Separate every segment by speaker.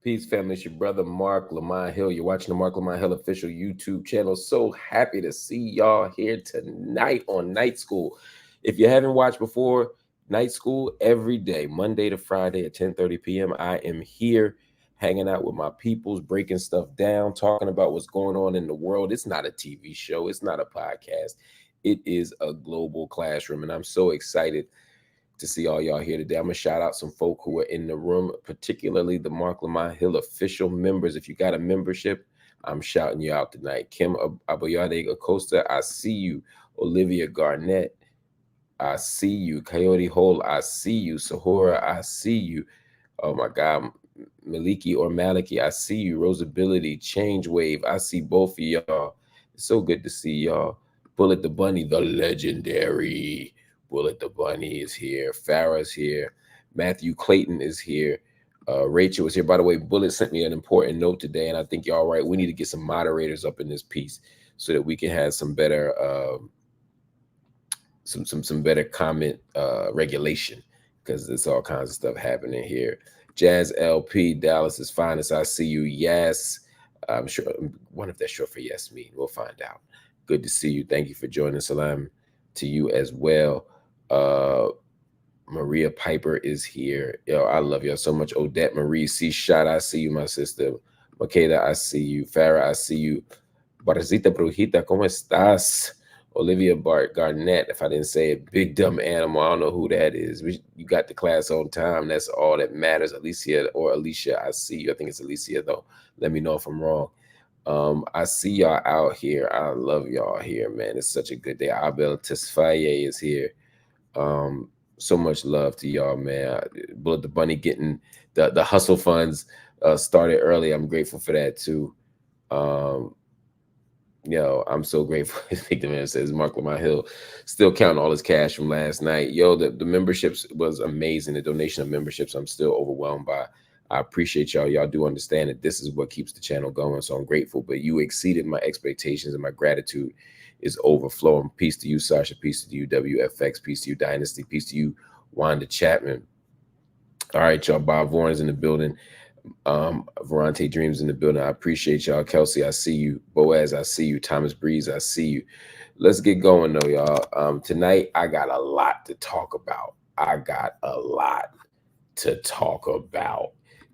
Speaker 1: Peace, family. It's your brother, Marc Lamont Hill. You're watching the Marc Lamont Hill official YouTube channel. So happy to see y'all here tonight on Night School. If you haven't watched before, Night School every day, Monday to Friday at 10:30 p.m. I am here hanging out with my peoples, breaking stuff down, talking about what's going on in the world. It's not a TV show. It's not a podcast. It is a global classroom, and I'm so excited to see all y'all here today. I'm gonna shout out some folk who are in the room, particularly the Marc Lamont Hill official members. If you got a membership, I'm shouting you out tonight. Kim Aboyade Acosta, I see you. Olivia Garnett, I see you. Coyote Hole, I see you. Sahora, I see you. Oh my God. Maliki or Maliki, I see you. Rosability, Change Wave, I see both of y'all. It's so good to see y'all. Bullet the Bunny, the legendary Bullet the Bunny is here. Farah's here. Matthew Clayton is here. Rachel is here. By the way, Bullet sent me an important note today, and I think y'all right. We need to get some moderators up in this piece so that we can have some better some better comment regulation, because there's all kinds of stuff happening here. Jazz LP, Dallas's finest, I see you. Yes, I'm sure. One of that's short for yes me. We'll find out. Good to see you. Thank you for joining. Salam to you as well. Maria Piper is here. Yo, I love y'all so much. Odette Marie C. Shot, I see you, my sister. Makeda, I see you. Farah, I see you. Barzita Brujita, ¿cómo estás? Olivia Bart Garnett, if I didn't say it, Big Dumb Animal, I don't know who that is. You got the class on time. That's all that matters. Alicia, I see you. I think it's Alicia, though. Let me know if I'm wrong. I see y'all out here. I love y'all here, man. It's such a good day. Abel Tesfaye is here. So much love to y'all, man. Bullet the Bunny getting the hustle funds started early. I'm grateful for that, too. Yo, I'm so grateful. I think the man says Marc Lamont Hill still counting all his cash from last night. Yo, the memberships was amazing. The donation of memberships, I'm still overwhelmed by. I appreciate y'all. Y'all do understand that this is what keeps the channel going. So I'm grateful. But you exceeded my expectations, and my gratitude is overflowing. Peace to you, Sasha. Peace to you, WFX. Peace to you, Dynasty. Peace to you, Wanda Chapman. All right, y'all. Bob Warren's in the building. Verante Dreams in the building. I appreciate y'all. Kelsey, I see you. Boaz, I see you. Thomas Breeze, I see you. Let's get going though, y'all. Tonight I got a lot to talk about.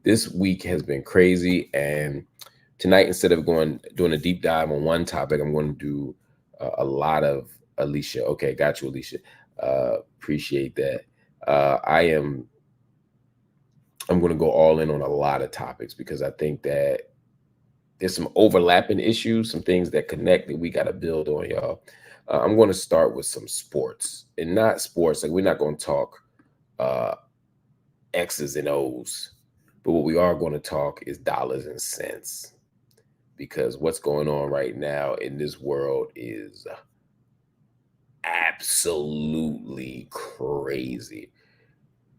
Speaker 1: This week has been crazy, and tonight, instead of doing a deep dive on one topic, I'm going to do a lot of Alicia. Okay, got you, Alicia. Appreciate that. I'm going to go all in on a lot of topics, because I think that there's some overlapping issues, some things that connect that we got to build on, y'all. I'm going to start with some sports, and not sports. Like, we're not going to talk X's and O's, but what we are going to talk is dollars and cents, because what's going on right now in this world is absolutely crazy.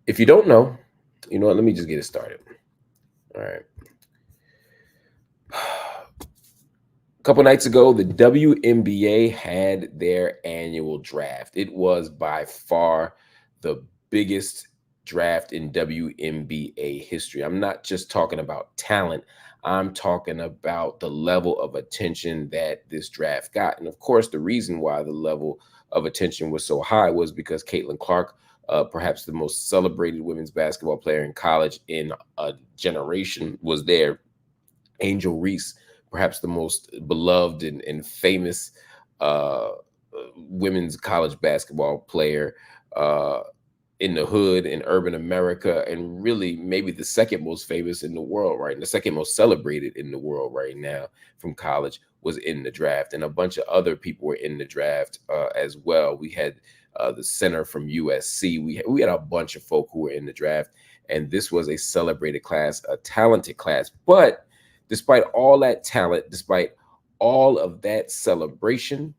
Speaker 1: If you don't know, you know what? Let me just get it started. All right. A couple nights ago, the WNBA had their annual draft. It was by far the biggest draft in WNBA history. I'm not just talking about talent. I'm talking about the level of attention that this draft got. And of course, the reason why the level of attention was so high was because Caitlin Clark, perhaps the most celebrated women's basketball player in college in a generation, was there. Angel Reese, perhaps the most beloved and famous women's college basketball player in the hood in urban America, and really maybe the second most famous in the world, right? And the second most celebrated in the world right now from college, was in the draft. And a bunch of other people were in the draft as well. We had the center from USC. We had a bunch of folk who were in the draft, and this was a celebrated class, a talented class. But despite all that talent, despite all of that celebration,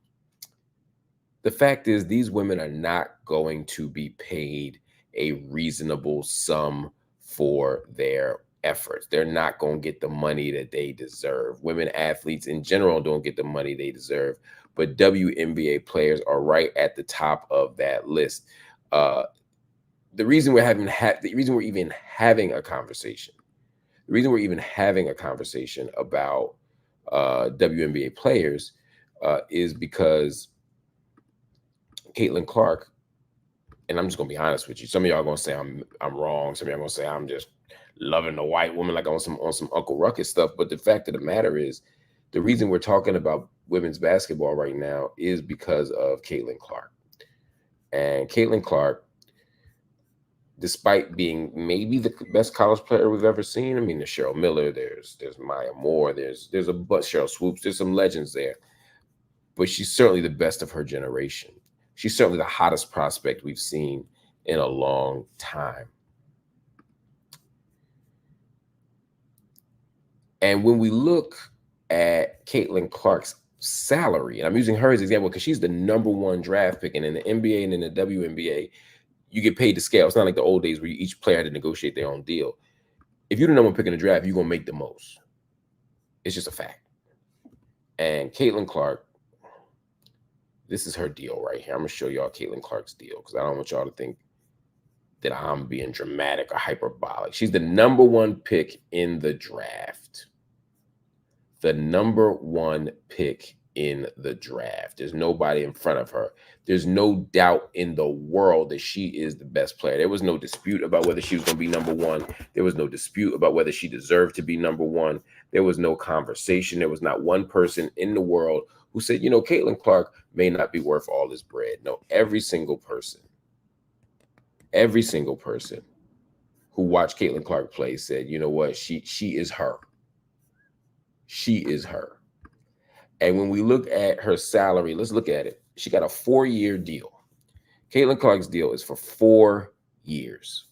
Speaker 1: the fact is these women are not going to be paid a reasonable sum for their efforts. They're not going to get the money that they deserve. Women athletes in general don't get the money they deserve, but WNBA players are right at the top of that list. The reason we're even having a conversation, The reason we're even having a conversation about WNBA players is because Caitlin Clark, and I'm just gonna be honest with you. Some of y'all are gonna say I'm wrong. Some of y'all are gonna say I'm just loving the white woman like on some Uncle Ruckus stuff. But the fact of the matter is, the reason we're talking about women's basketball right now is because of Caitlin Clark. And Caitlin Clark, despite being maybe the best college player we've ever seen, I mean, there's Cheryl Miller, there's Maya Moore, there's a bunch, Cheryl Swoops, there's some legends there, but she's certainly the best of her generation. She's certainly the hottest prospect we've seen in a long time. And when we look at Caitlin Clark's salary, and I'm using her as an example because she's the #1 draft pick, and in the NBA and in the WNBA, you get paid to scale. It's not like the old days where each player had to negotiate their own deal. If you're the #1 pick in the draft, you're gonna make the most. It's just a fact. And Caitlin Clark, this is her deal right here. I'm gonna show y'all Caitlin Clark's deal because I don't want y'all to think that I'm being dramatic or hyperbolic. She's the #1 pick in the draft. The #1 pick in the draft. There's nobody in front of her. There's no doubt in the world that she is the best player. There was no dispute about whether she was going to be #1. There was no dispute about whether she deserved to be #1. There was no conversation. There was not one person in the world who said, you know, Caitlin Clark may not be worth all this bread. No, every single person who watched Caitlin Clark play said, you know what, she is her. She is her. And when we look at her salary, let's look at it. She got a 4-year deal. Caitlin Clark's deal is for 4 years.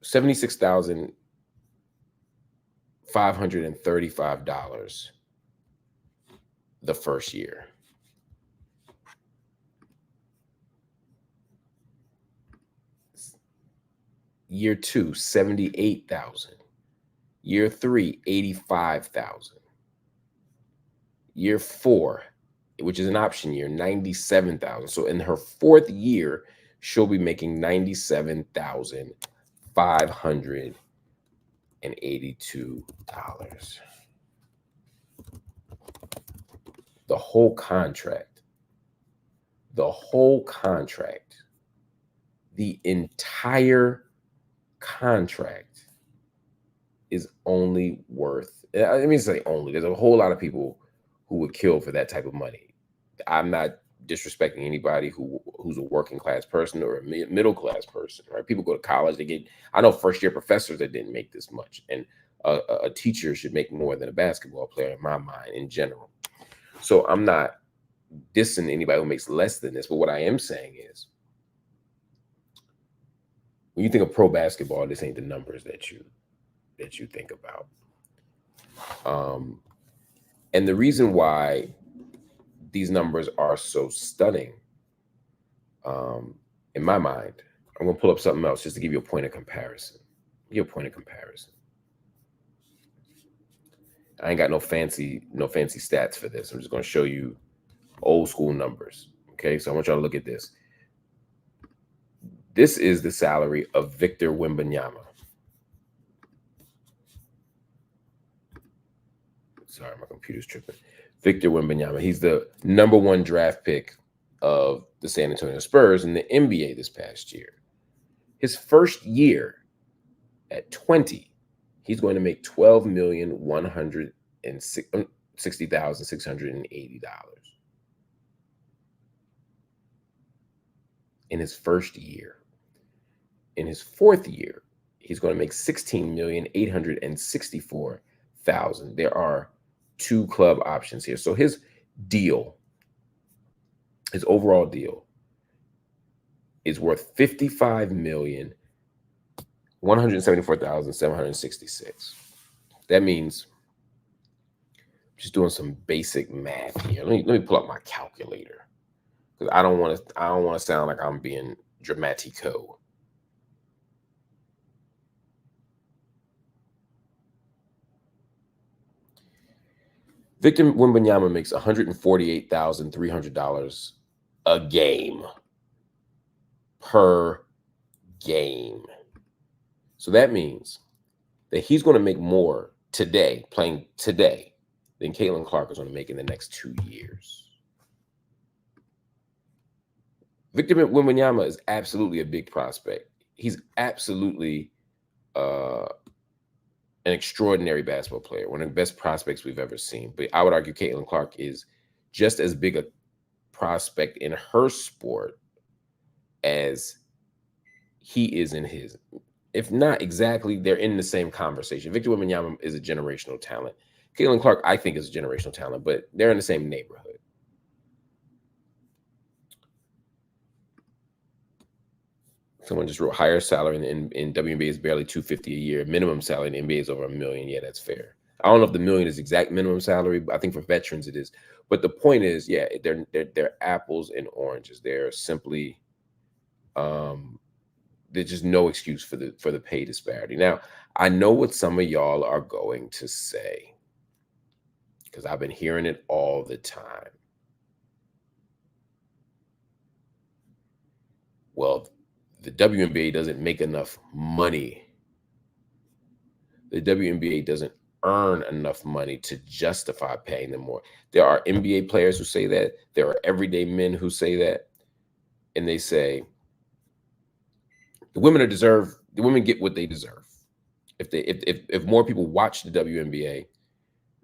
Speaker 1: $76,535 the first year. Year 2, $78,000. Year 3, $85,000. Year 4, which is an option year, $97,000. So in her 4th year, she'll be making $97,582. The whole contract, the entire contract is only worth, I mean, say only, there's a whole lot of people who would kill for that type of money. I'm not disrespecting anybody who's a working class person or a middle class person, right? People go to college, I know first year professors that didn't make this much, and a teacher should make more than a basketball player in my mind in general. So I'm not dissing anybody who makes less than this, but what I am saying is, when you think of pro basketball, this ain't the numbers that you think about. And the reason why these numbers are so stunning, in my mind, I'm gonna pull up something else just to give you a point of comparison. I ain't got no fancy stats for this. I'm just gonna show you old school numbers. Okay, so I want y'all to look at this. This is the salary of Victor Wembanyama. Sorry, my computer's tripping. Victor Wembanyama. He's the #1 draft pick of the San Antonio Spurs in the NBA this past year. His first year at 20, he's going to make $12,160,680 in his first year. In his 4th year, he's going to make $16,864,000. There are 2 club options here. So his overall deal is worth $55,174,766. That means, just doing some basic math here. Let me pull up my calculator, because I don't want to sound like I'm being dramatico. Victor Wembanyama makes $148,300 a game, per game. So that means that he's going to make more today, playing today, than Caitlin Clark is going to make in the next 2 years. Victor Wembanyama is absolutely a big prospect. He's absolutely an extraordinary basketball player, one of the best prospects we've ever seen. But I would argue Caitlin Clark is just as big a prospect in her sport as he is in his. If not exactly, they're in the same conversation. Victor Wembanyama is a generational talent. Caitlin Clark, I think, is a generational talent, but they're in the same neighborhood. Someone just wrote higher salary in WNBA is barely $250 a year. Minimum salary in NBA is over $1 million. Yeah, that's fair. I don't know if the $1 million is exact minimum salary, but I think for veterans it is. But the point is, yeah, they're apples and oranges. They're simply, there's just no excuse for the pay disparity. Now, I know what some of y'all are going to say, because I've been hearing it all the time. Well, the WNBA doesn't make enough money. The WNBA doesn't earn enough money to justify paying them more. There are NBA players who say that. There are everyday men who say that. And they say the women get what they deserve. If more people watch the WNBA,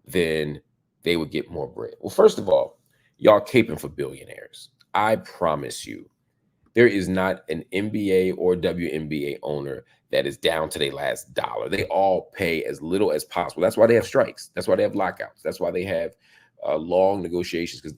Speaker 1: then they would get more bread. Well, first of all, y'all caping for billionaires. I promise you, there is not an NBA or WNBA owner that is down to their last dollar. They all pay as little as possible. That's why they have strikes. That's why they have lockouts. That's why they have long negotiations, because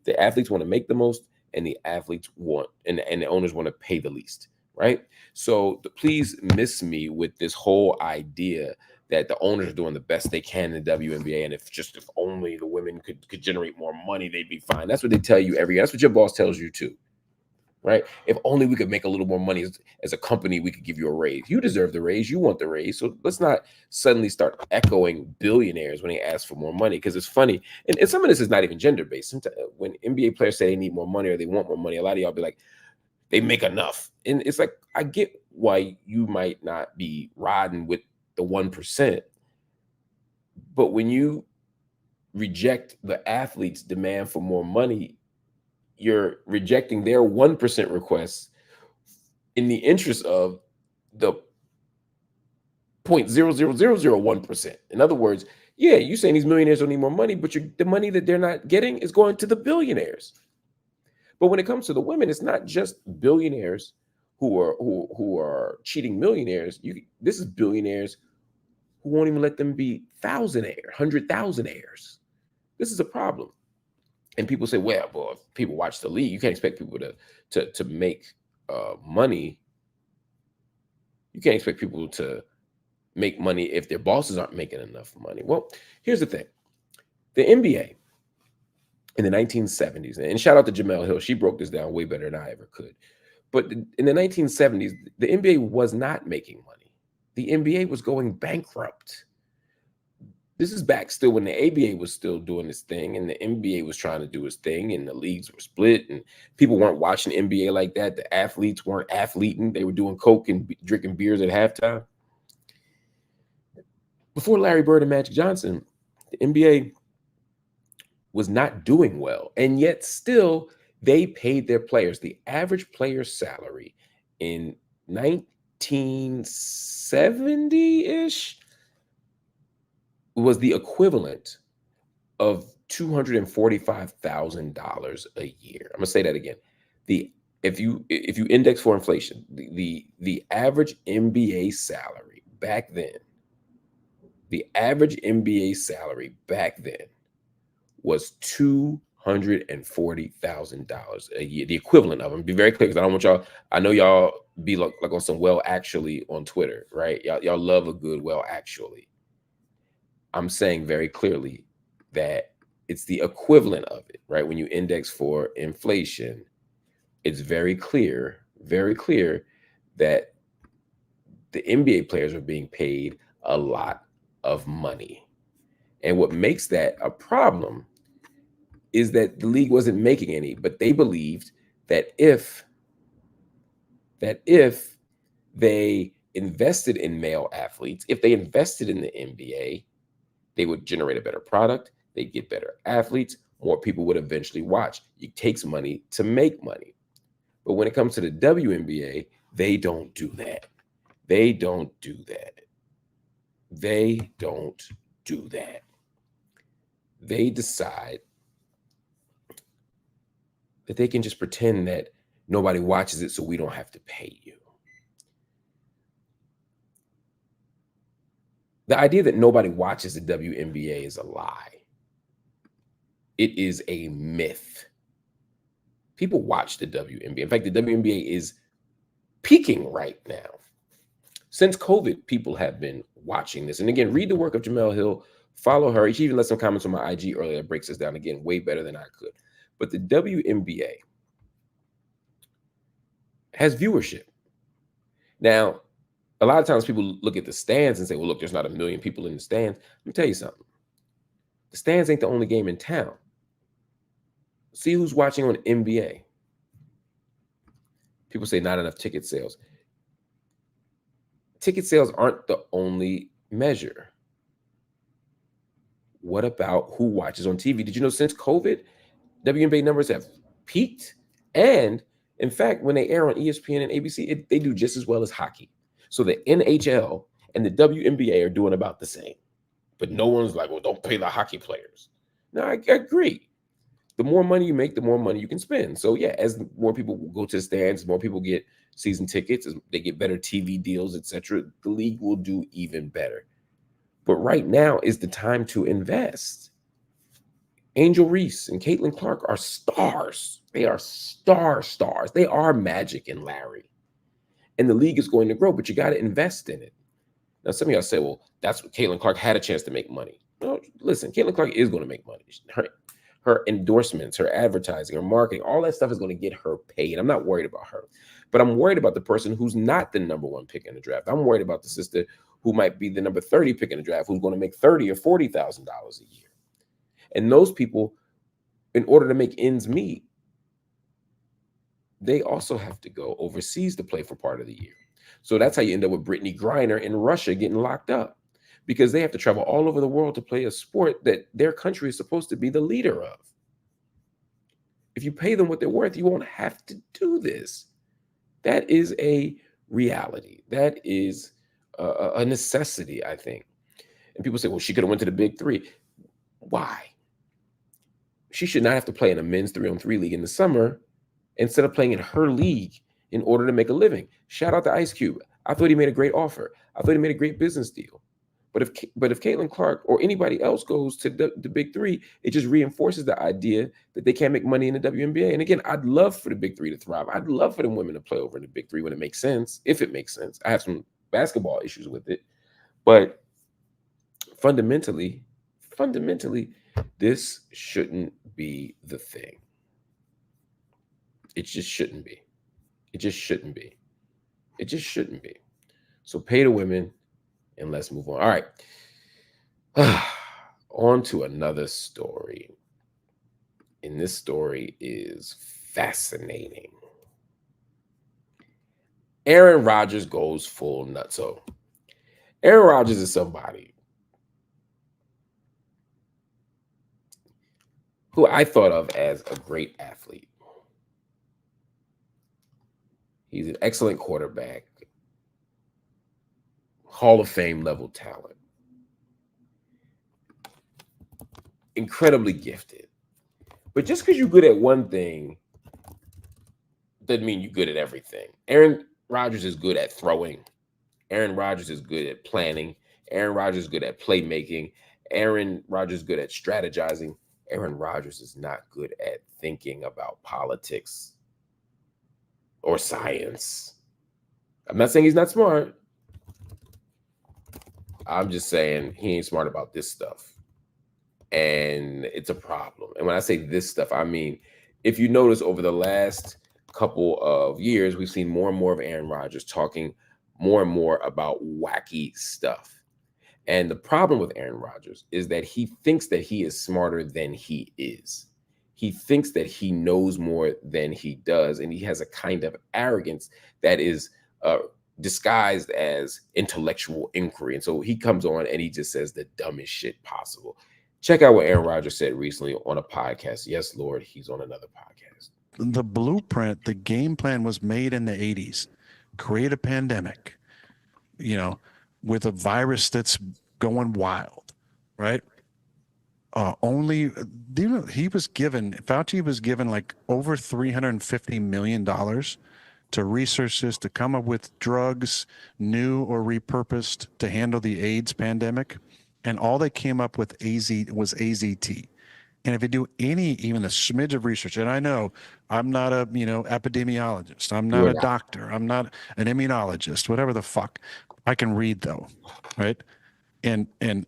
Speaker 1: the athletes want to make the most, and the athletes want and the owners want to pay the least, right? So please miss me with this whole idea that the owners are doing the best they can in the WNBA, and if only the women could generate more money, they'd be fine. That's what they tell you every year. That's what your boss tells you too. Right? If only we could make a little more money as a company, we could give you a raise. You deserve the raise. You want the raise. So let's not suddenly start echoing billionaires when they ask for more money, because it's funny. And some of this is not even gender-based. Sometimes when NBA players say they need more money or they want more money, a lot of y'all be like, they make enough. And it's like, I get why you might not be riding with the 1%. But when you reject the athlete's demand for more money, you're rejecting their 1% requests in the interest of the 0.00001%. In other words, yeah, you're saying these millionaires don't need more money, but the money that they're not getting is going to the billionaires. But when it comes to the women, it's not just billionaires who are cheating millionaires. This is billionaires who won't even let them be thousandaire, 100,000aires. This is a problem. And people say, well, if people watch the league, you can't expect people to make money. You can't expect people to make money if their bosses aren't making enough money. Well, here's the thing. The NBA in the 1970s, and shout out to Jamel Hill, she broke this down way better than I ever could. But in the 1970s, the NBA was not making money. The NBA was going bankrupt. This is back still when the ABA was still doing its thing and the NBA was trying to do its thing, and the leagues were split and people weren't watching NBA like that. The athletes weren't athleting. They were doing coke and drinking beers at halftime. Before Larry Bird and Magic Johnson, the NBA was not doing well, and yet still they paid their players. The average player's salary in 1970-ish was the equivalent of $245,000 a year. I'm gonna say that again. If you index for inflation, the average NBA salary back then, was $240,000 a year. The equivalent of them. Be very clear, because I don't want y'all. I know y'all be like on some well actually on Twitter, right? Y'all love a good well actually. I'm saying very clearly that it's the equivalent of it, right? When you index for inflation, it's very clear that the NBA players are being paid a lot of money. And what makes that a problem is that the league wasn't making any, but they believed that if they invested in male athletes, if they invested in the NBA, they would generate a better product, they'd get better athletes, more people would eventually watch. It takes money to make money. But when it comes to the WNBA, they don't do that. They don't do that. They don't do that. They decide that they can just pretend that nobody watches it so we don't have to pay you. The idea that nobody watches the WNBA is a lie. It is a myth. People watch the WNBA. In fact, the WNBA is peaking right now. Since COVID, people have been watching this. And again, read the work of Jamel Hill. Follow her. She even left some comments on my IG earlier that breaks this down again way better than I could. But the WNBA has viewership. Now, a lot of times people look at the stands and say, well, look, there's not a million people in the stands. Let me tell you something. The stands ain't the only game in town. See who's watching on NBA. People say not enough ticket sales. Ticket sales aren't the only measure. What about who watches on TV? Did you know since COVID, WNBA numbers have peaked? And in fact, when they air on ESPN and ABC, they do just as well as hockey. So the NHL and the WNBA are doing about the same. But no one's like, well, don't pay the hockey players. No, I agree. The more money you make, the more money you can spend. So yeah, as more people go to the stands, more people get season tickets, as they get better TV deals, etc., the league will do even better. But right now is the time to invest. Angel Reese and Caitlin Clark are stars. They are stars. They are Magic and Larry. And the league is going to grow, but you got to invest in it. Now, some of y'all say, well, that's what Caitlin Clark had a chance to make money. No, listen, Caitlin Clark is going to make money. Her endorsements, her advertising, her marketing, all that stuff is going to get her paid. I'm not worried about her. But I'm worried about the person who's not the number one pick in the draft. I'm worried about the sister who might be the number 30 pick in the draft, who's going to make $30,000 or $40,000 a year. And those people, in order to make ends meet, they also have to go overseas to play for part of the year. So that's how you end up with Brittany Griner in Russia getting locked up, because they have to travel all over the world to play a sport that their country is supposed to be the leader of. If you pay them what they're worth, you won't have to do this. That is a reality. That is a necessity, I think. And people say, well, she could have went to the big three. Why? She should not have to play in a men's 3-on-3 league in the summer instead of playing in her league in order to make a living. Shout out to Ice Cube. I thought he made a great offer. I thought he made a great business deal. But if Caitlin Clark or anybody else goes to the big three, it just reinforces the idea that they can't make money in the WNBA. And again, I'd love for the big three to thrive. I'd love for them women to play over in the big three when it makes sense, if it makes sense. I have some basketball issues with it. But fundamentally, this shouldn't be the thing. It just shouldn't be. It just shouldn't be. It just shouldn't be. So pay the women and let's move on. All right. On to another story. And this story is fascinating. Aaron Rodgers goes full nutso. Aaron Rodgers is somebody who I thought of as a great athlete. He's an excellent quarterback, Hall of Fame level talent, incredibly gifted. But just because you're good at one thing doesn't mean you're good at everything. Aaron Rodgers is good at throwing. Aaron Rodgers is good at planning. Aaron Rodgers is good at playmaking. Aaron Rodgers is good at strategizing. Aaron Rodgers is not good at thinking about politics or science. I'm not saying he's not smart. I'm just saying he ain't smart about this stuff. And it's a problem. And when I say this stuff, I mean, if you notice over the last couple of years, we've seen more and more of Aaron Rodgers talking more and more about wacky stuff. And the problem with Aaron Rodgers is that he thinks that he is smarter than he is. He thinks that he knows more than he does. And he has a kind of arrogance that is disguised as intellectual inquiry. And so he comes on and he just says the dumbest shit possible. Check out what Aaron Rodgers said recently on a podcast. Yes, Lord, he's on another podcast.
Speaker 2: The blueprint, the game plan was made in the 80s. Create a pandemic, with a virus that's going wild, right? Fauci was given like over $350 million to research this, to come up with drugs, new or repurposed, to handle the AIDS pandemic. And all they came up with was AZT. And if you do even a smidge of research, and I know I'm not a, epidemiologist, I'm not a doctor, I'm not an immunologist, whatever the fuck. I can read though, right? And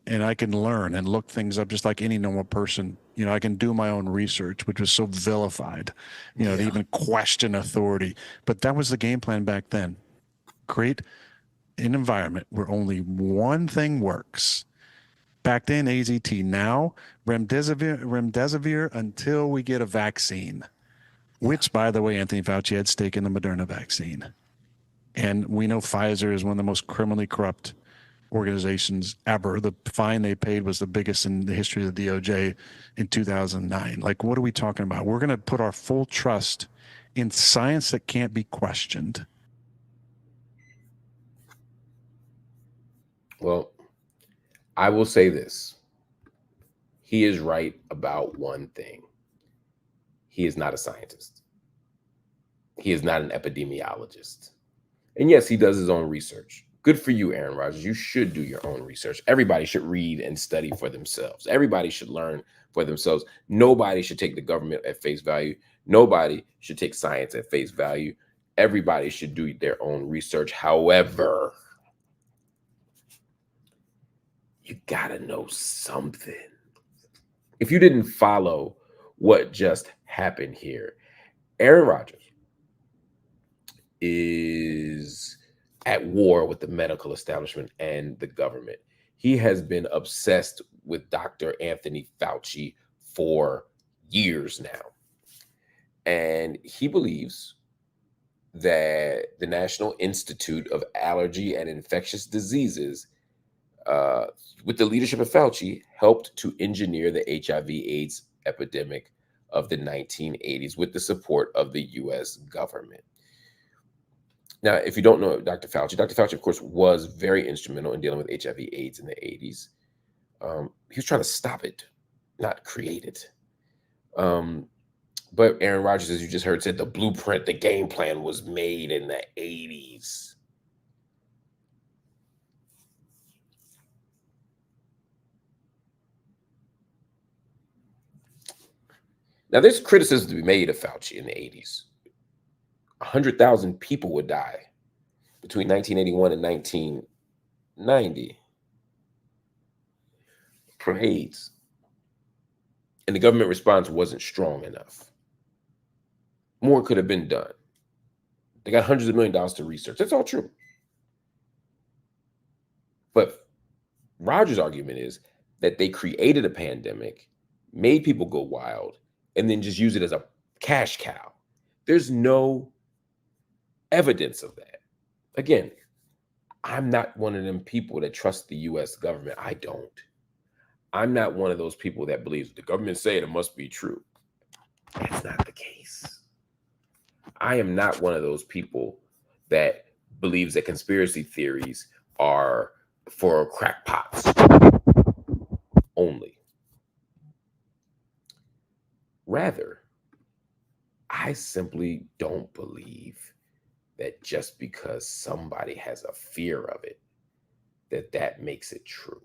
Speaker 2: I can learn and look things up just like any normal person. I can do my own research, which was so vilified, to even question authority. But that was the game plan back then. Create an environment where only one thing works. Back then, AZT. Now, remdesivir until we get a vaccine, which, by the way, Anthony Fauci had stake in the Moderna vaccine. And we know Pfizer is one of the most criminally corrupt organizations ever. The fine they paid was the biggest in the history of the DOJ in 2009. Like, what are we talking about? We're going to put our full trust in science that can't be questioned.
Speaker 1: Well, I will say this. He is right about one thing. He is not a scientist. He is not an epidemiologist. And yes, he does his own research. Good for you, Aaron Rodgers. You should do your own research. Everybody should read and study for themselves. Everybody should learn for themselves. Nobody should take the government at face value. Nobody should take science at face value. Everybody should do their own research. However, you gotta know something. If you didn't follow what just happened here, Aaron Rodgers is at war with the medical establishment and the government. He has been obsessed with Dr. Anthony Fauci for years now. And he believes that the National Institute of Allergy and Infectious Diseases, with the leadership of Fauci, helped to engineer the HIV/AIDS epidemic of the 1980s with the support of the U.S. government. Now, if you don't know Dr. Fauci, of course, was very instrumental in dealing with HIV/AIDS in the 80s. He was trying to stop it, not create it. But Aaron Rodgers, as you just heard, said the blueprint, the game plan was made in the 80s. Now, there's criticism to be made of Fauci in the 80s. 100,000 people would die between 1981 and 1990 from AIDS. And the government response wasn't strong enough. More could have been done. They got hundreds of millions of dollars to research. That's all true. But Rodgers' argument is that they created a pandemic, made people go wild, and then just use it as a cash cow. There's no evidence of that. Again, I'm not one of them people that trust the U.S. government. I don't. I'm not one of those people that believes the government say it must be true. That's not the case. I am not one of those people that believes that conspiracy theories are for crackpots only. Rather, I simply don't believe that just because somebody has a fear of it, that makes it true,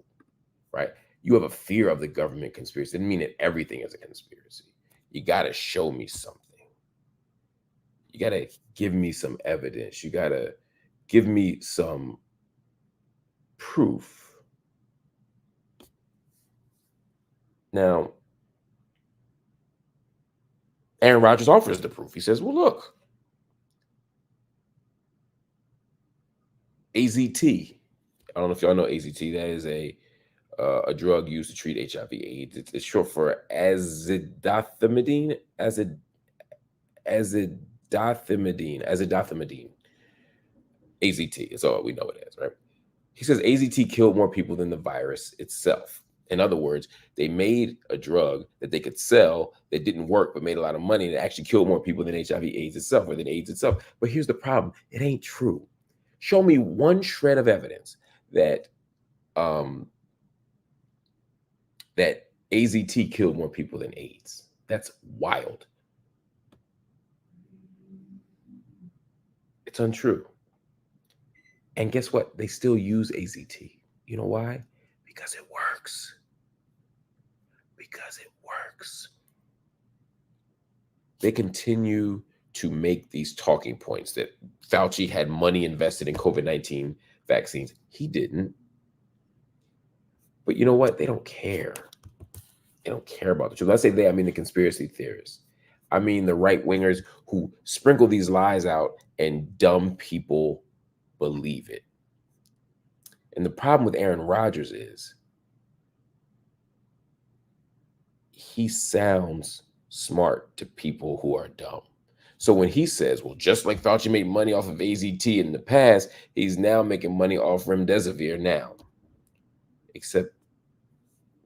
Speaker 1: right? You have a fear of the government conspiracy. It doesn't mean that everything is a conspiracy. You got to show me something. You got to give me some evidence. You got to give me some proof. Now, Aaron Rodgers offers the proof. He says, well, look, AZT. I don't know if y'all know AZT. That is a drug used to treat HIV/AIDS. It's short for azidothymidine. Azidothymidine. AZT is all we know it as, right? He says AZT killed more people than the virus itself. In other words, they made a drug that they could sell that didn't work but made a lot of money and it actually killed more people than HIV/AIDS itself or than AIDS itself. But here's the problem. It ain't true. Show me one shred of evidence that that AZT killed more people than AIDS. That's wild. It's untrue. And guess what? They still use AZT. You know why? Because it works. Because it works. They continue to make these talking points that Fauci had money invested in COVID-19 vaccines. He didn't. But you know what? They don't care. They don't care about the truth. When I say they, I mean the conspiracy theorists. I mean the right-wingers who sprinkle these lies out and dumb people believe it. And the problem with Aaron Rodgers is he sounds smart to people who are dumb. So when he says, well, just like Fauci made money off of AZT in the past, he's now making money off remdesivir now. Except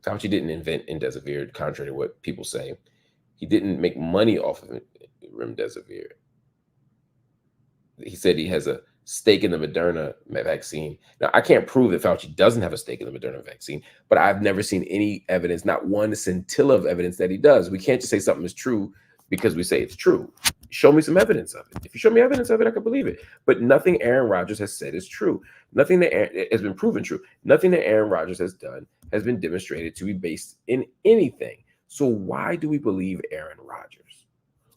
Speaker 1: Fauci didn't invent remdesivir, contrary to what people say. He didn't make money off of remdesivir. He said he has a stake in the Moderna vaccine. Now, I can't prove that Fauci doesn't have a stake in the Moderna vaccine, but I've never seen any evidence, not one scintilla of evidence that he does. We can't just say something is true because we say it's true. Show me some evidence of it. If you show me evidence of it, I can believe it. But nothing Aaron Rodgers has said is true. Nothing that has been proven true. Nothing that Aaron Rodgers has done has been demonstrated to be based in anything. So why do we believe Aaron Rodgers?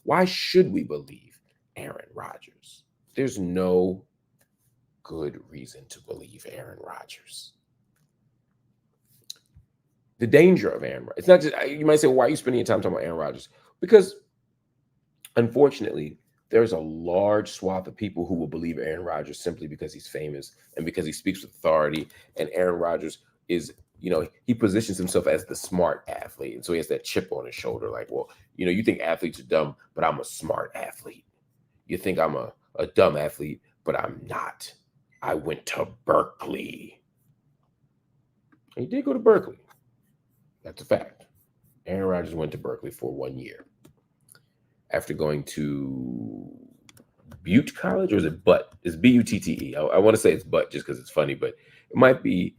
Speaker 1: Why should we believe Aaron Rodgers? There's no good reason to believe Aaron Rodgers. The danger of Aaron Rodgers, it's not just, you might say, well, why are you spending your time talking about Aaron Rodgers? Because unfortunately, there's a large swath of people who will believe Aaron Rodgers simply because he's famous and because he speaks with authority. And Aaron Rodgers is, he positions himself as the smart athlete. And so he has that chip on his shoulder, like, well, you think athletes are dumb, but I'm a smart athlete. You think I'm a dumb athlete, but I'm not. I went to Berkeley. He did go to Berkeley. That's a fact. Aaron Rodgers went to Berkeley for 1 year. After going to Butte College, or is it Butt? It's B-U-T-T-E. I want to say it's Butt just because it's funny, but it might be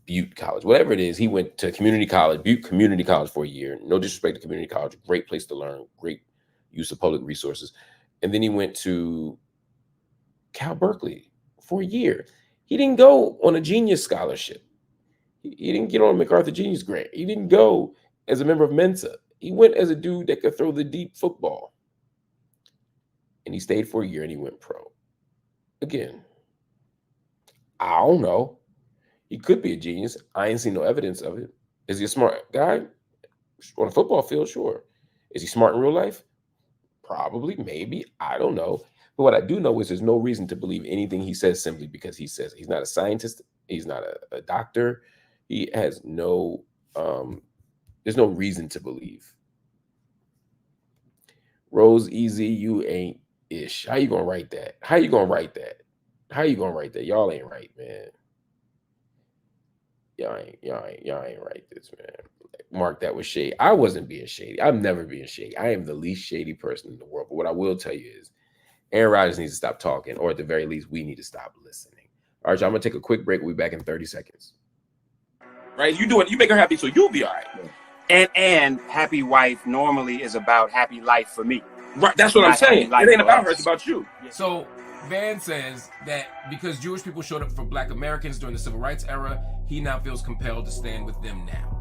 Speaker 1: Butte College. Whatever it is, he went to community college, Butte Community College for a year. No disrespect to community college. Great place to learn. Great use of public resources. And then he went to Cal Berkeley for a year. He didn't go on a Genius Scholarship. He didn't get on a MacArthur Genius Grant. He didn't go as a member of Mensa. He went as a dude that could throw the deep football. And he stayed for a year and he went pro. Again, I don't know. He could be a genius. I ain't seen no evidence of it. Is he a smart guy? On a football field, sure. Is he smart in real life? Probably, maybe. I don't know. But what I do know is there's no reason to believe anything he says simply because he says it. He's not a scientist. He's not a doctor. He has no, there's no reason to believe. Rose Easy, you ain't ish. How you gonna write that? How you gonna write that? How you gonna write that? Y'all ain't right, man. Y'all ain't right this, man. Mark, that was shady. I wasn't being shady. I'm never being shady. I am the least shady person in the world. But what I will tell you is Aaron Rodgers needs to stop talking, or at the very least, we need to stop listening. All right, y'all, I'm gonna take a quick break. We'll be back in 30 seconds.
Speaker 3: Right? You make her happy, so you'll be all right.
Speaker 4: And happy wife normally is about happy life for me.
Speaker 3: Right, that's what I'm saying. It ain't about her, it's about you.
Speaker 5: So Van says that because Jewish people showed up for Black Americans during the Civil Rights era, he now feels compelled to stand with them now.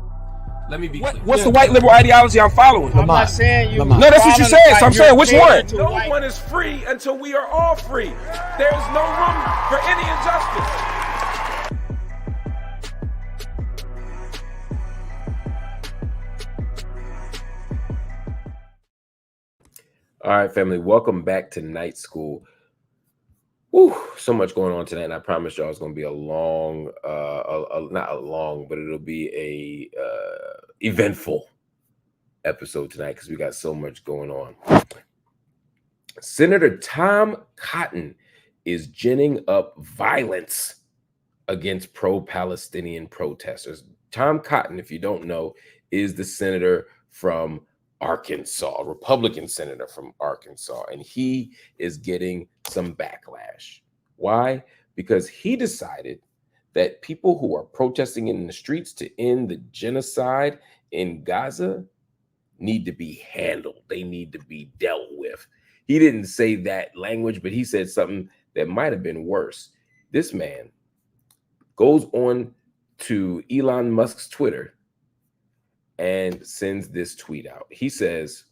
Speaker 5: Let me be clear.
Speaker 3: What's the white liberal ideology I'm following?
Speaker 4: I'm not saying you.
Speaker 3: No, that's what you said. So I'm saying, which one?
Speaker 1: No one is free until we are all free. There's no room for any injustice. All right, family, welcome back to Night School. Woo, so much going on tonight, and I promise y'all it's going to be a long, not a long, but it'll be a eventful episode tonight because we got so much going on. Senator Tom Cotton is ginning up violence against pro-Palestinian protesters. Tom Cotton, if you don't know, is the senator from Arkansas, Republican senator from Arkansas, and he is getting some backlash. Why? Because he decided that people who are protesting in the streets to end the genocide in Gaza need to be handled. They need to be dealt with. He didn't say that language, but he said something that might have been worse. This man goes on to Elon Musk's Twitter and sends this tweet out. He says,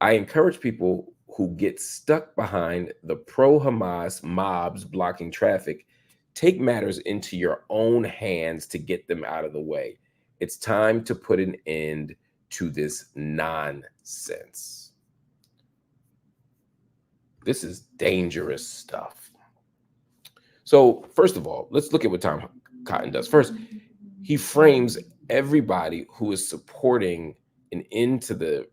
Speaker 1: I encourage people who get stuck behind the pro-Hamas mobs blocking traffic, take matters into your own hands to get them out of the way. It's time to put an end to this nonsense. This is dangerous stuff. So first of all, let's look at what Tom Cotton does. First, he frames everybody who is supporting an end to the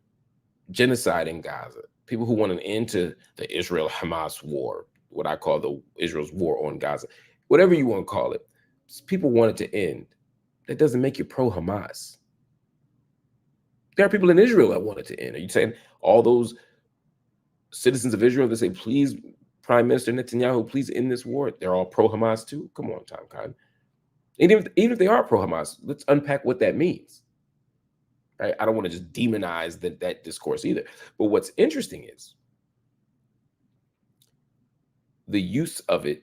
Speaker 1: genocide in Gaza, people who want an end to the Israel-Hamas war, what I call the Israel's war on Gaza, whatever you want to call it, people want it to end. That doesn't make you pro-Hamas. There are people in Israel that want it to end. Are you saying all those citizens of Israel that say, please, Prime Minister Netanyahu, please end this war, they're all pro-Hamas too? Come on, Tom Cotton. Even if they are pro-Hamas, let's unpack what that means. Right? I don't want to just demonize that discourse either. But what's interesting is the use of it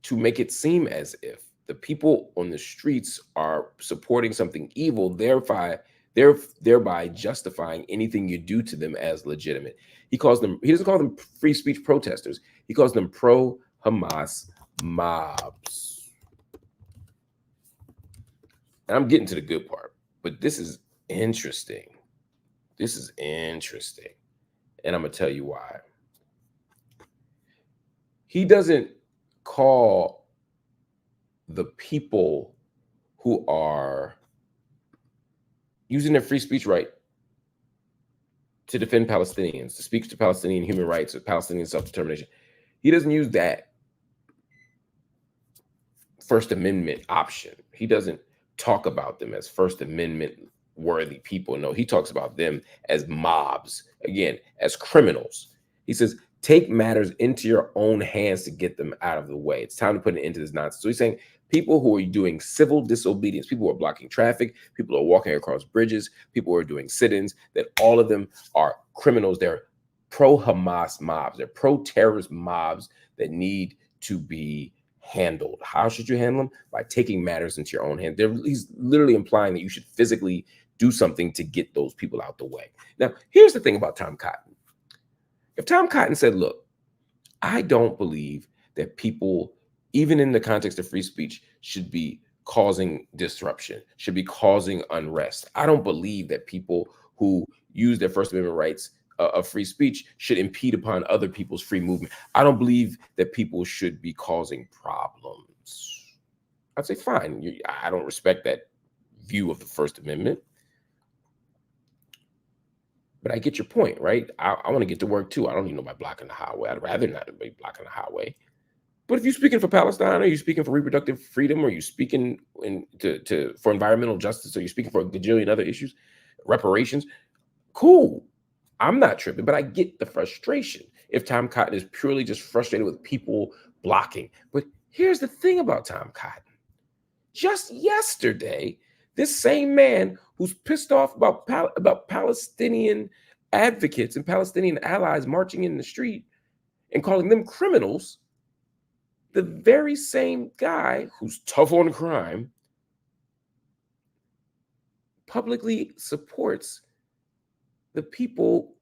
Speaker 1: to make it seem as if the people on the streets are supporting something evil, thereby justifying anything you do to them as legitimate. He doesn't call them free speech protesters. He calls them pro-Hamas mobs. And I'm getting to the good part, but this is interesting. This is interesting. And I'm going to tell you why. He doesn't call the people who are using their free speech right to defend Palestinians, to speak to Palestinian human rights or Palestinian self-determination. He doesn't use that First Amendment option. He doesn't talk about them as First Amendment worthy people. No, he talks about them as mobs, again, as criminals. He says, take matters into your own hands to get them out of the way. It's time to put an end to this nonsense. So he's saying people who are doing civil disobedience, people who are blocking traffic, people who are walking across bridges, people who are doing sit-ins, that all of them are criminals. They're pro-Hamas mobs. They're pro-terrorist mobs that need to be handled. How should you handle them? By taking matters into your own hands. He's literally implying that you should physically do something to get those people out the way. Now, here's the thing about Tom Cotton. If Tom Cotton said, look, I don't believe that people, even in the context of free speech, should be causing disruption, should be causing unrest. I don't believe that people who use their First Amendment rights of free speech should impede upon other people's free movement. I don't believe that people should be causing problems. I'd say, fine, I don't respect that view of the First Amendment. But I get your point, right? I want to get to work too. I don't need nobody blocking the highway. I'd rather not be blocking the highway. But if you're speaking for Palestine, or you're speaking for reproductive freedom, or you're speaking for environmental justice, or you're speaking for a gajillion other issues, reparations, cool. I'm not tripping, but I get the frustration if Tom Cotton is purely just frustrated with people blocking. But here's the thing about Tom Cotton. Just yesterday, this same man who's pissed off about Palestinian advocates and Palestinian allies marching in the street and calling them criminals, the very same guy who's tough on crime publicly supports the people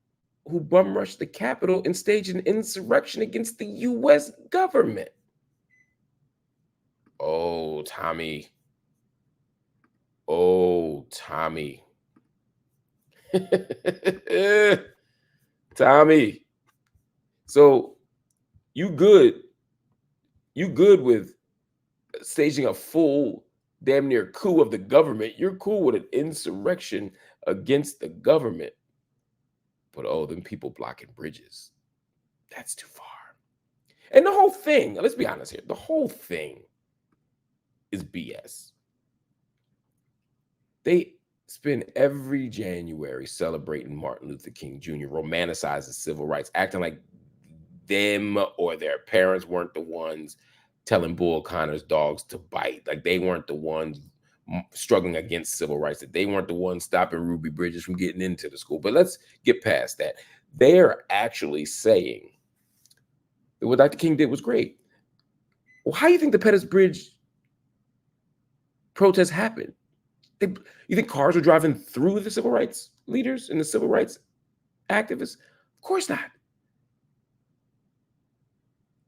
Speaker 1: who bum rushed the Capitol and staged an insurrection against the U.S. government. Oh, Tommy. Oh, Tommy. Tommy. So you good with staging a full damn near coup of the government. You're cool with an insurrection against the government. But oh, them people blocking bridges, that's too far. And the whole thing, let's be honest here, the whole thing is BS. They spend every January celebrating Martin Luther King Jr., romanticizing civil rights, acting like them or their parents weren't the ones telling Bull Connor's dogs to bite, like they weren't the ones struggling against civil rights, that they weren't the ones stopping Ruby Bridges from getting into the school. But let's get past that. They're actually saying that what Dr. King did was great. Well, how do you think the Pettus Bridge protest happened? You think cars were driving through the civil rights leaders and the civil rights activists? Of course not.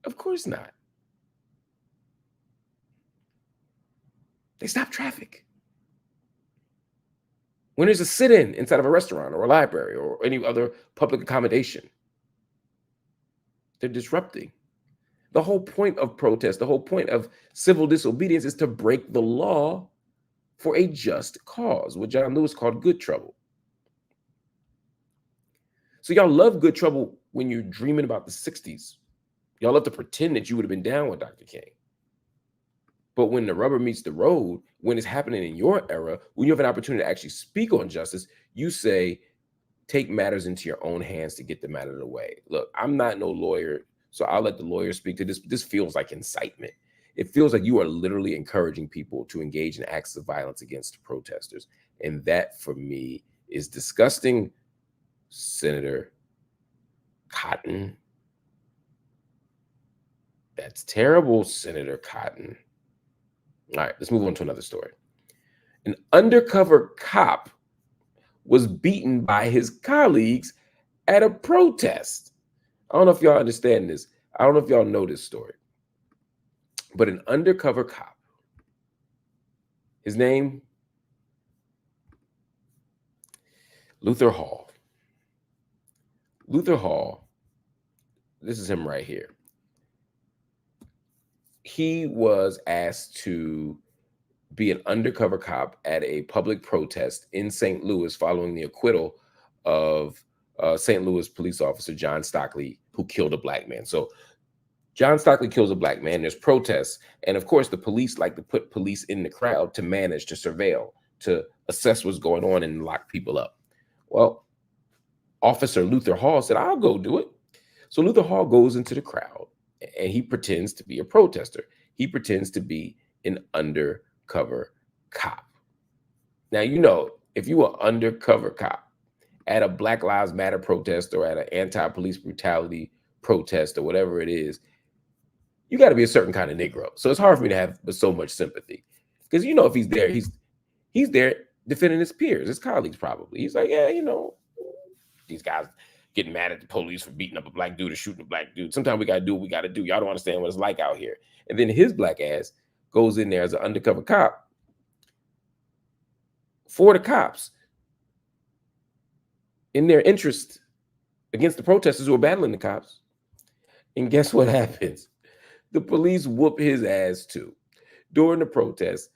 Speaker 1: Of course not. They stop traffic. When there's a sit-in inside of a restaurant or a library or any other public accommodation, they're disrupting. The whole point of protest, the whole point of civil disobedience is to break the law for a just cause, what John Lewis called good trouble. So y'all love good trouble when you're dreaming about the 60s. Y'all love to pretend that you would have been down with Dr. King. But when the rubber meets the road, when it's happening in your era, when you have an opportunity to actually speak on justice, you say, take matters into your own hands to get them out of the way. Look, I'm not no lawyer, so I'll let the lawyer speak to this. This feels like incitement. It feels like you are literally encouraging people to engage in acts of violence against protesters. And that, for me, is disgusting. Senator Cotton. That's terrible, Senator Cotton. All right, let's move on to another story. An undercover cop was beaten by his colleagues at a protest. I don't know if y'all understand this. I don't know if y'all know this story. But an undercover cop, his name, Luther Hall. Luther Hall, this is him right here. He was asked to be an undercover cop at a public protest in St. Louis following the acquittal of St. Louis police officer John Stockley, who killed a black man. So John Stockley kills a black man, there's protests, and of course the police like to put police in the crowd to manage, to surveil, to assess what's going on and lock people up. Well, Officer Luther Hall said, I'll go do it. So Luther Hall goes into the crowd and he pretends to be a protester. He pretends to be an undercover cop. Now, you know, if you were undercover cop at a Black Lives Matter protest or at an anti-police brutality protest or whatever it is, you got to be a certain kind of Negro. So it's hard for me to have so much sympathy, because, you know, if he's there, he's there defending his peers, his colleagues probably. He's like, yeah, you know, these guys getting mad at the police for beating up a black dude or shooting a black dude. Sometimes we got to do what we got to do. Y'all don't understand what it's like out here. And then his black ass goes in there as an undercover cop for the cops in their interest against the protesters who are battling the cops. And guess what happens? The police whoop his ass too. During the protest,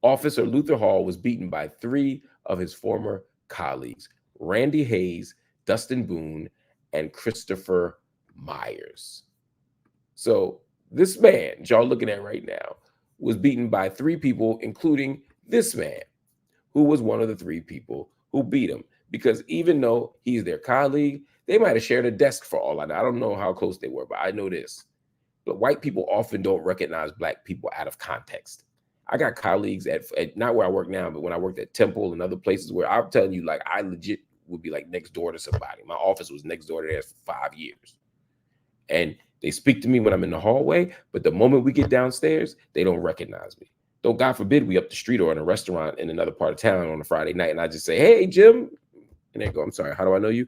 Speaker 1: Officer Luther Hall was beaten by 3 of his former colleagues, Randy Hayes, Dustin Boone, and Christopher Myers. So this man, y'all looking at right now, was beaten by 3 people, including this man, who was one of the 3 people who beat him. Because even though he's their colleague, they might have shared a desk for all I know. I don't know how close they were, but I know this. But white people often don't recognize black people out of context. I got colleagues at not where I work now, but when I worked at Temple and other places where I'm telling you, like, I legit would be like next door to somebody. My office was next door to theirs for 5 years. And they speak to me when I'm in the hallway, but the moment we get downstairs, they don't recognize me. Don't, God forbid, we up the street or in a restaurant in another part of town on a Friday night, and I just say, hey, Jim. And they go, I'm sorry, how do I know you?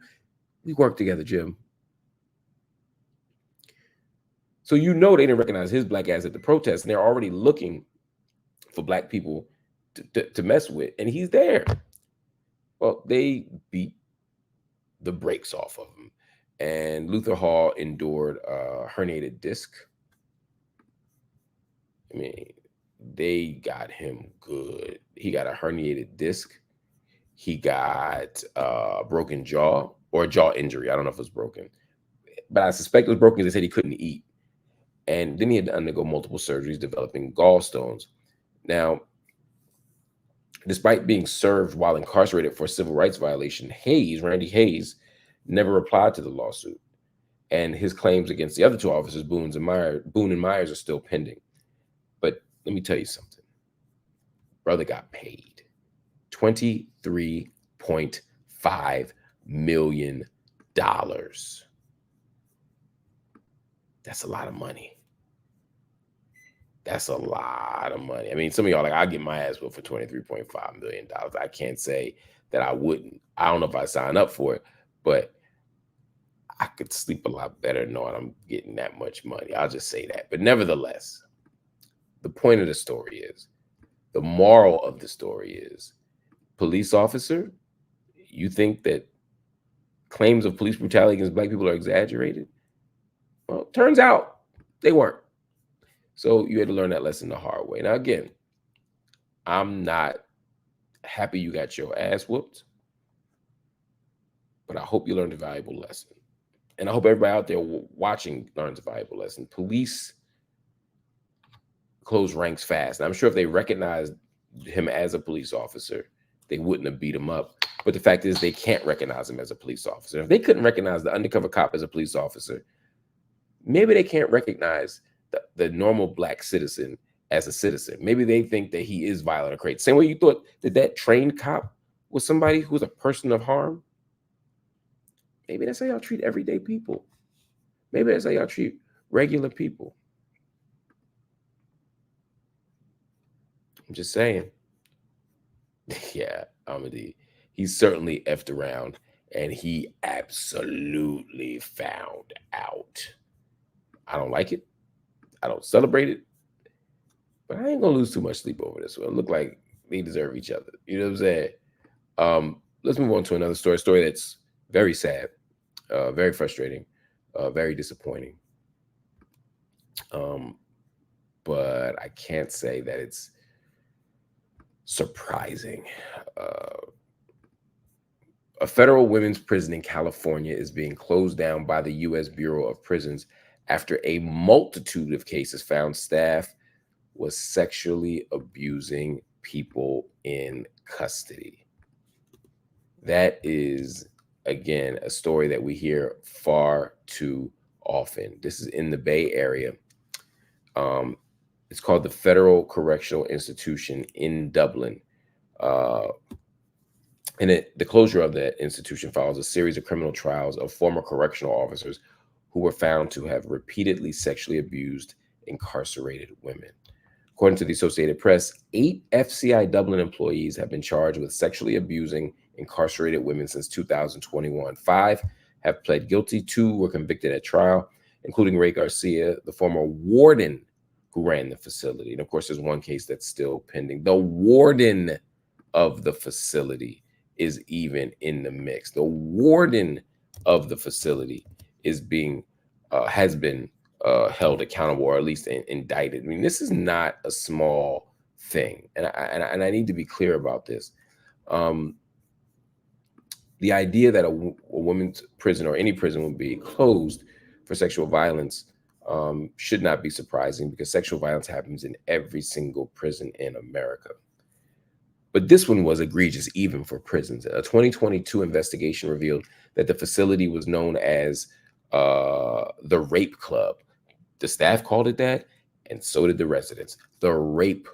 Speaker 1: We work together, Jim. So you know they didn't recognize his black ass at the protest, and they're already looking for black people to mess with, and he's there. Well, they beat the brakes off of him, and Luther Hall endured a herniated disc. I mean, they got him good. He got a herniated disc. He got a broken jaw or a jaw injury. I don't know if it was broken, but I suspect it was broken because they said he couldn't eat. And then he had to undergo multiple surgeries, developing gallstones. Now, despite being served while incarcerated for a civil rights violation, Randy Hayes, never replied to the lawsuit. And his claims against the other two officers, Boone and Myers, are still pending. But let me tell you something. Brother got paid $23.5 million. That's a lot of money. That's a lot of money. I mean, some of y'all like, I'll get my ass whooped for $23.5 million. I can't say that I wouldn't. I don't know if I sign up for it, but I could sleep a lot better knowing I'm getting that much money. I'll just say that. But nevertheless, the point of the story is, the moral of the story is, police officer, you think that claims of police brutality against Black people are exaggerated? Well, turns out they weren't. So you had to learn that lesson the hard way. Now, again, I'm not happy you got your ass whooped, but I hope you learned a valuable lesson. And I hope everybody out there watching learns a valuable lesson. Police close ranks fast. And I'm sure if they recognized him as a police officer, they wouldn't have beat him up. But the fact is, they can't recognize him as a police officer. If they couldn't recognize the undercover cop as a police officer, maybe they can't recognize the normal Black citizen as a citizen. Maybe they think that he is violent or crazy. Same way you thought that trained cop was somebody who was a person of harm. Maybe that's how y'all treat everyday people. Maybe that's how y'all treat regular people. I'm just saying. Yeah, Amity. He certainly effed around, and he absolutely found out. I don't like it. I don't celebrate it. But I ain't gonna lose too much sleep over this one. It look like they deserve each other. You know what I'm saying? Let's move on to another story. A story that's very sad, very frustrating, very disappointing. But I can't say that it's surprising. A federal women's prison in California is being closed down by the U.S. Bureau of Prisons after a multitude of cases found staff was sexually abusing people in custody. That is, again, a story that we hear far too often. This is in the Bay Area. It's called the Federal Correctional Institution in Dublin. And the closure of that institution follows a series of criminal trials of former correctional officers who were found to have repeatedly sexually abused incarcerated women. According to the Associated Press, 8 FCI Dublin employees have been charged with sexually abusing incarcerated women since 2021. 5 have pled guilty. 2 were convicted at trial, including Ray Garcia, the former warden who ran the facility. And of course, there's one case that's still pending. The warden of the facility is even in the mix. The warden of the facility is has been held accountable, or at least indicted. I mean, this is not a small thing, and I need to be clear about this. The idea that a women's prison or any prison will be closed for sexual violence should not be surprising, because sexual violence happens in every single prison in America. But this one was egregious even for prisons. A 2022 investigation revealed that the facility was known as the Rape Club. The staff called it that, and so did the residents. The Rape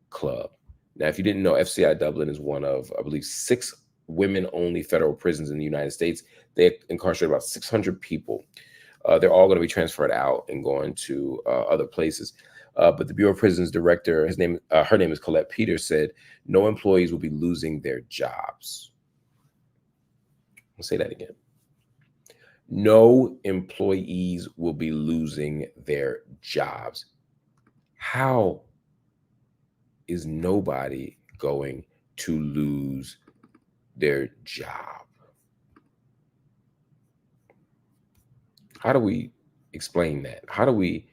Speaker 1: Club. Now, if you didn't know, FCI Dublin is one of, I believe, 6 women-only federal prisons in the United States. They incarcerate about 600 people. They're all going to be transferred out and going to other places. But the Bureau of Prisons director, her name is Colette Peters, said no employees will be losing their jobs. I'll say that again. No employees will be losing their jobs. How is nobody going to lose their job? How do we explain that? How do we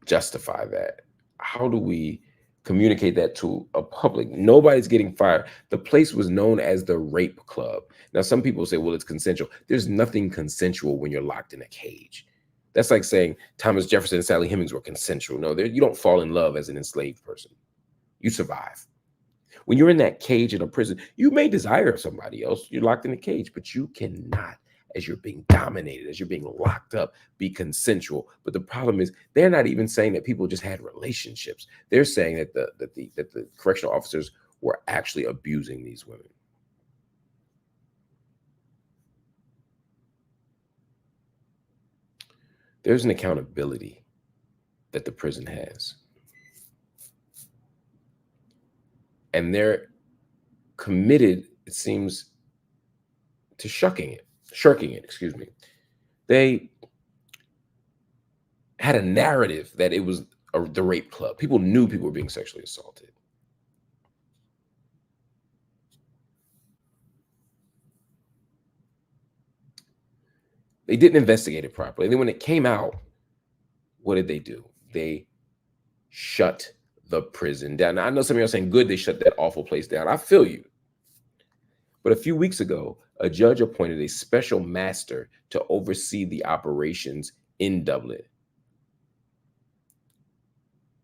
Speaker 1: justify that? How do we communicate that to a public? Nobody's getting fired. The place was known as the Rape Club. Now, some people say, well, it's consensual. There's nothing consensual when you're locked in a cage. That's like saying Thomas Jefferson and Sally Hemings were consensual. No, you don't fall in love as an enslaved person. You survive. When you're in that cage in a prison, you may desire somebody else. You're locked in a cage, but you cannot, as you're being dominated, as you're being locked up, be consensual. But the problem is they're not even saying that people just had relationships. They're saying that the correctional officers were actually abusing these women. There's an accountability that the prison has. And they're committed, it seems, to shirking it, excuse me. They had a narrative that it was the rape club. People knew people were being sexually assaulted. They didn't investigate it properly. And then when it came out, what did they do? They shut the prison down. Now, I know some of you are saying, good, they shut that awful place down. I feel you. But a few weeks ago, a judge appointed a special master to oversee the operations in Dublin.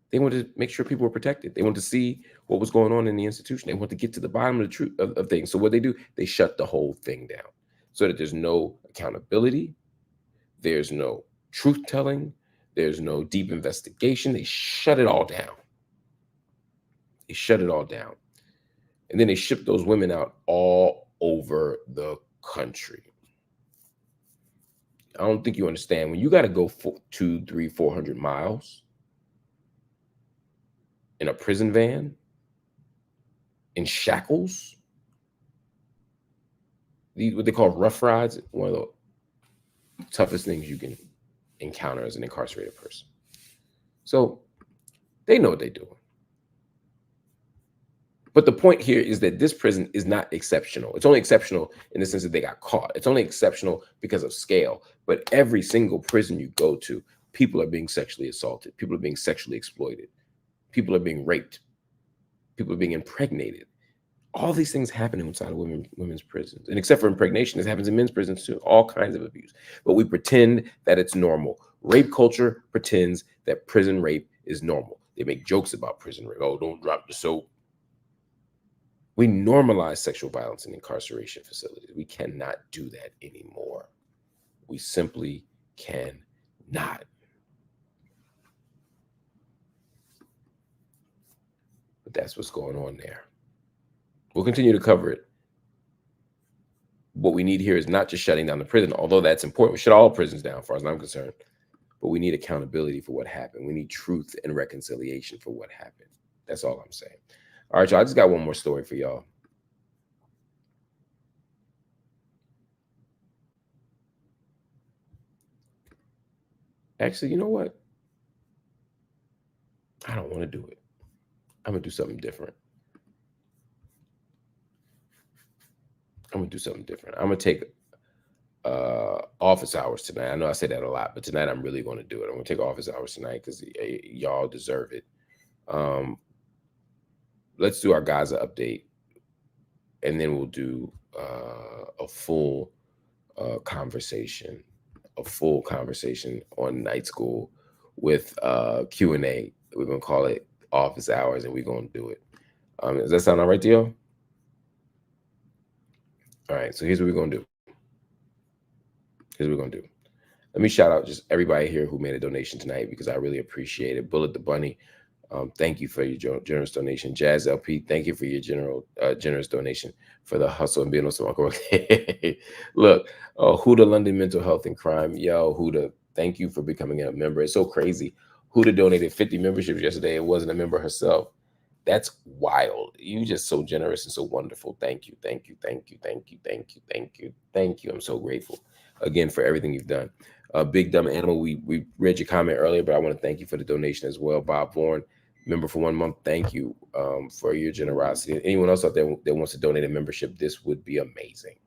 Speaker 1: They wanted to make sure people were protected. They wanted to see what was going on in the institution. They wanted to get to the bottom of the truth of things. So what they do, they shut the whole thing down so that there's no accountability. There's no truth telling. There's no deep investigation. They shut it all down. They shut it all down. And then they shipped those women out all over the country. I don't think you understand. When you got to go 200, 300, 400 miles in a prison van, in shackles, what they call rough rides, one of the toughest things you can encounter as an incarcerated person. So they know what they're doing. But the point here is that this prison is not exceptional. It's only exceptional in the sense that they got caught. It's only exceptional because of scale. But every single prison you go to, people are being sexually assaulted. People are being sexually exploited. People are being raped. People are being impregnated. All these things happen inside of women's prisons. And except for impregnation, this happens in men's prisons too. All kinds of abuse. But we pretend that it's normal. Rape culture pretends that prison rape is normal. They make jokes about prison rape. Oh, don't drop the soap. We normalize sexual violence in incarceration facilities. We cannot do that anymore. We simply cannot. But that's what's going on there. We'll continue to cover it. What we need here is not just shutting down the prison, although that's important. We shut all prisons down, as far as I'm concerned. But we need accountability for what happened. We need truth and reconciliation for what happened. That's all I'm saying. All right, y'all, I just got one more story for y'all. Actually, you know what? I don't want to do it. I'm going to do something different. I'm going to take office hours tonight. I know I say that a lot, but tonight I'm really going to do it. I'm going to take office hours tonight because y'all deserve it. Let's do our Gaza update, and then we'll do a full conversation on night school with Q&A. We're going to call it office hours, and we're going to do it. Does that sound all right to y'all? All right, so here's what we're going to do. Let me shout out just everybody here who made a donation tonight because I really appreciate it. Bullet the Bunny, thank you for your generous donation. Jazz LP, thank you for your generous donation for the hustle and being on some uncle. Look, Huda London Mental Health and Crime. Yo, Huda, thank you for becoming a member. It's so crazy. Huda donated 50 memberships yesterday and wasn't a member herself. That's wild. You just so generous and so wonderful. Thank you. I'm so grateful again for everything you've done. Big Dumb Animal, we read your comment earlier, but I want to thank you for the donation as well. Bob Vaughan, member for 1 month. Thank you for your generosity. Anyone else out there that wants to donate a membership, this would be amazing.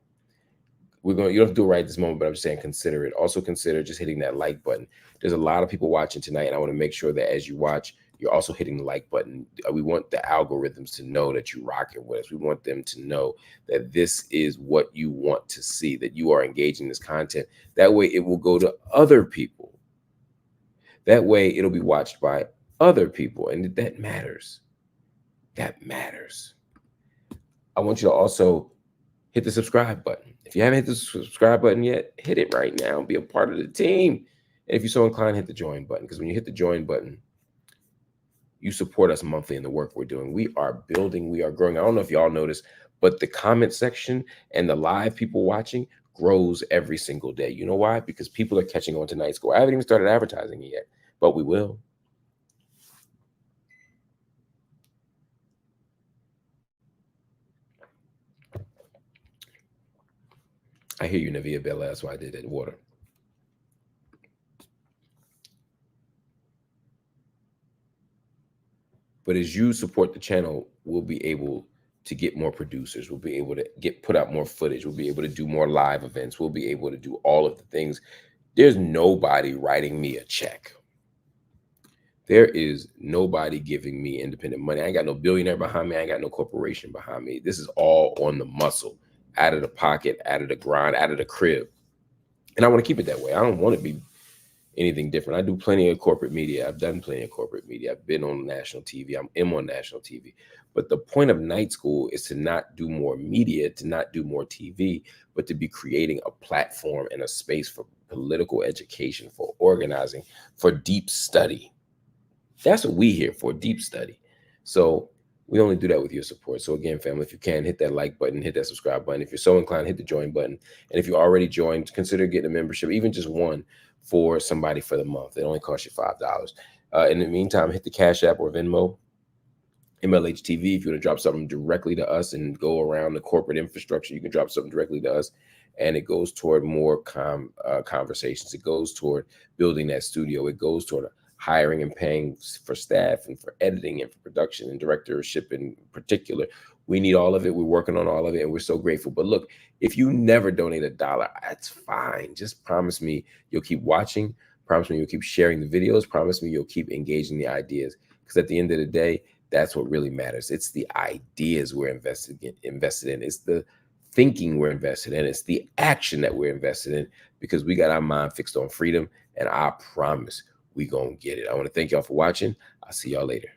Speaker 1: You don't have to do it right this moment, but I'm just saying consider it. Also consider just hitting that like button. There's a lot of people watching tonight, and I want to make sure that as you watch, you're also hitting the like button. We want the algorithms to know that you're rocking with us. We want them to know that this is what you want to see, that you are engaging in this content. That way it will go to other people That way it'll be watched by other people, and that matters. That matters. I want you to also hit the subscribe button. If you haven't hit the subscribe button yet, hit it right now. Be a part of the team. And if you're so inclined, hit the join button, because when you hit the join button, you support us monthly in the work we're doing. We are building, we are growing. I don't know if y'all notice, but the comment section and the live people watching grows every single day. You know why? Because people are catching on to Night School. I haven't even started advertising it yet, but we will. I hear you, Navia Bella. That's why I did that water. But as you support the channel, we'll be able to get more producers. We'll be able to put out more footage. We'll be able to do more live events. We'll be able to do all of the things. There's nobody writing me a check. There is nobody giving me independent money. I ain't got no billionaire behind me. I ain't got no corporation behind me. This is all on the muscle, out of the pocket, out of the grind, out of the crib. And I want to keep it that way. I don't want to be anything different. I do plenty of corporate media. I've done plenty of corporate media. I've been on national TV. I'm on national TV. But the point of Night School is to not do more media, to not do more TV, but to be creating a platform and a space for political education, for organizing, for deep study. That's what we here for, deep study. So we only do that with your support. So again, family, if you can, hit that like button, hit that subscribe button. If you're so inclined, hit the join button. And if you already joined, consider getting a membership, even just one for somebody for the month. It only costs you $5. In the meantime, hit the Cash App or Venmo, MLHTV. If you want to drop something directly to us and go around the corporate infrastructure, you can drop something directly to us. And it goes toward more conversations. It goes toward building that studio. It goes toward hiring and paying for staff and for editing and for production and directorship in particular. We need all of it. We're working on all of it, and we're so grateful. But look, if you never donate $1, that's fine. Just promise me you'll keep watching. Promise me you'll keep sharing the videos. Promise me you'll keep engaging the ideas. Because at the end of the day, that's what really matters. It's the ideas we're invested in. It's the thinking we're invested in. It's the action that we're invested in, because we got our mind fixed on freedom, and I promise we gonna get it. I want to thank y'all for watching. I'll see y'all later.